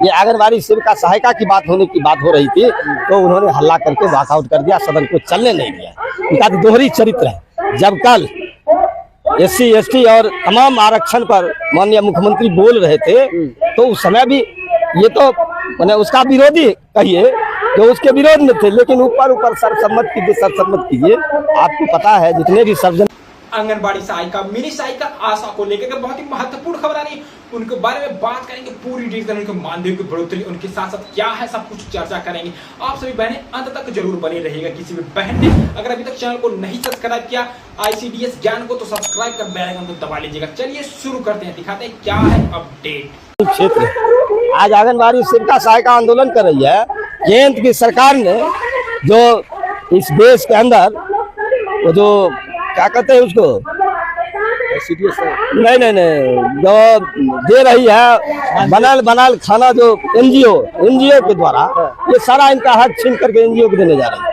ये आंगनबाड़ी सेविका सहायिका की बात हो रही थी, तो उन्होंने हल्ला करके वॉकआउट कर दिया, सदन को चलने नहीं दिया। उनका तो दोहरी चरित्र है। जब कल SC ST और तमाम आरक्षण पर माननीय मुख्यमंत्री बोल रहे थे, तो उस समय भी ये तो मैंने उसका विरोधी कहिए जो उसके विरोध में थे, लेकिन ऊपर सर्वसम्मत कीजिए। आपको पता है जितने भी सर्वजन आंगनबाड़ी सहायिका मिनी सहायिका आशा को लेकर के बहुत ही महत्वपूर्ण खबर आ रही है, उनके बारे में बात करेंगे, पूरी डिटेल उनके मानदेय की बढ़ोतरी, उनके साथ साथ क्या है सब कुछ चर्चा करेंगे। आप सभी बहनें अंत तक जरूर बने रहिएगा। किसी भी बहन ने अगर अभी तक चैनल को नहीं सब्सक्राइब किया ICDS ज्ञान को, तो सब्सक्राइब कर बेल आइकन को दबा लीजिएगा। चलिए शुरू करते हैं, दिखाते हैं क्या है अपडेट। क्षेत्र आज आंगनबाड़ी सेविका सहायिका आंदोलन कर रही है। केंद्र की सरकार ने जो इस देश के अंदर वो जो क्या कहते हैं उसको नहीं जो दे रही है बनाल खाना, जो एनजीओ के द्वारा ये सारा इनका हक छीन करके एनजीओ को देने जा रहे हैं।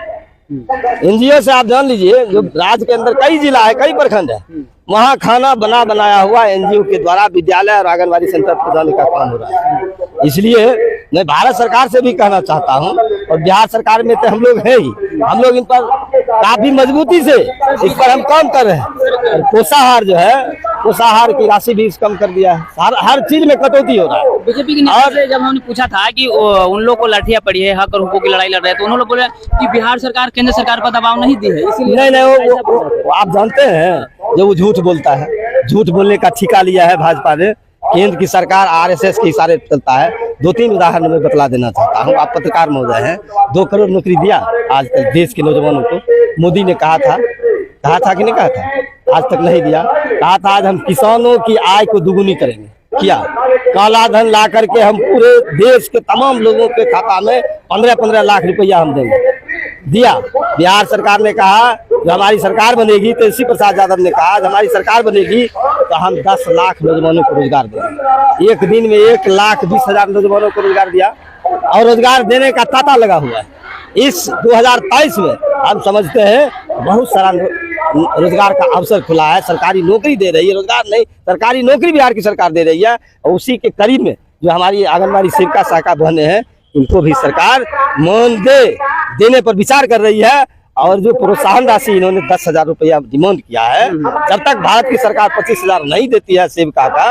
एनजीओ से आप जान लीजिए, जो राज्य के अंदर कई जिला है, कई प्रखंड है, वहाँ खाना बनाया हुआ एनजीओ के द्वारा विद्यालय और आंगनबाड़ी सेंटर पहुंचाने का काम हो रहा है। इसलिए मैं भारत सरकार से भी कहना चाहता हूं, और बिहार सरकार में तो हम लोग हैं ही, हम लोग इन पर काफी मजबूती से इस पर हम काम कर रहे हैं। पोषाहार जो है, पोषाहार की राशि भी कम कर दिया है, हर चीज में कटौती हो रहा है। बीजेपी के नेता से जब हमने पूछा था कि उन लोग को लाठियां पड़ी है, हक और हुकूक की लड़ाई लड़ रहे हैं, तो उन्होंने बोला कि बिहार सरकार केंद्र सरकार पर दबाव नहीं दी है, इसीलिए नहीं वो आप जानते हैं, जो वो झूठ बोलता है, झूठ बोलने का ठिका लिया है भाजपा ने। केंद्र की सरकार RSS के इशारे चलता है। 2-3 उदाहरण मैं बतला देना चाहता हूँ। आप पत्रकार महोदय हैं, 2 करोड़ नौकरी दिया आज तक देश के नौजवानों को। मोदी ने कहा था कि नहीं कहा था? आज तक नहीं दिया। कहा था आज हम किसानों की आय को दुगुनी करेंगे, किया। काला धन ला करके हम पूरे देश के तमाम लोगों के खाता में 15-15 लाख रुपया हम देंगे, दिया। बिहार सरकार ने कहा जब हमारी सरकार बनेगी, तेजस्वी प्रसाद यादव ने कहा जब हमारी सरकार बनेगी तो हम 10 लाख नौजवानों को रोजगार देंगे। एक दिन में 1,20,000 नौजवानों को रोजगार दिया, और रोजगार देने का तांता लगा हुआ है। इस 2023 में हम समझते हैं बहुत सारा रोजगार का अवसर खुला है। सरकारी नौकरी दे रही है, रोजगार नहीं, सरकारी नौकरी बिहार की सरकार दे रही है। और उसी के करीब में जो हमारी आंगनबाड़ी सेविका सहायिका बहनें हैं, उनको भी सरकार मानदेय देने पर विचार कर रही है। और जो प्रोत्साहन राशि इन्होंने 10,000 रुपया डिमांड किया है, जब तक भारत की सरकार 25,000 नहीं देती है सेविका का,